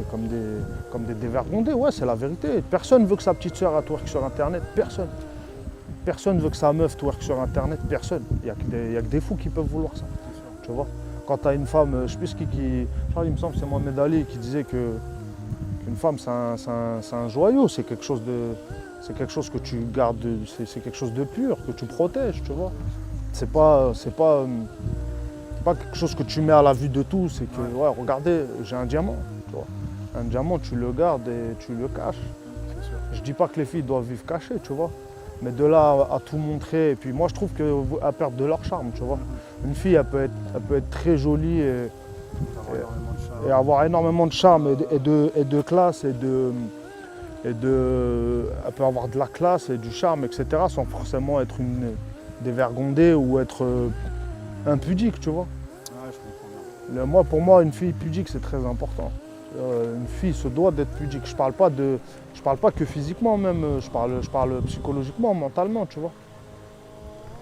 comme des dévergondés. Ouais, c'est la vérité. Personne veut que sa petite sœur twerk sur Internet. Personne. Personne veut que sa meuf twerk sur Internet. Personne. Il n'y a que des fous qui peuvent vouloir ça. Tu vois. Quand tu as une femme, je sais plus il me semble que c'est Mohamed Ali qui disait qu'une femme c'est un joyau, c'est quelque chose que tu gardes, c'est quelque chose de pur, que tu protèges, tu vois. C'est pas quelque chose que tu mets à la vue de tous, c'est que, ouais, regardez, j'ai un diamant, tu vois. Un diamant, tu le gardes et tu le caches. Je dis pas que les filles doivent vivre cachées, tu vois. Mais de là à tout montrer, et puis moi je trouve qu'elles perdent de leur charme, tu vois. Une fille, elle peut être très jolie et avoir énormément de charme et de classe elle peut avoir de la classe et du charme, etc. sans forcément être une dévergondée ou être impudique, tu vois. Ouais, je comprends bien. Moi, pour moi, une fille pudique, c'est très important. Une fille se doit d'être pudique. Je parle pas que physiquement même, je parle psychologiquement, mentalement, tu vois.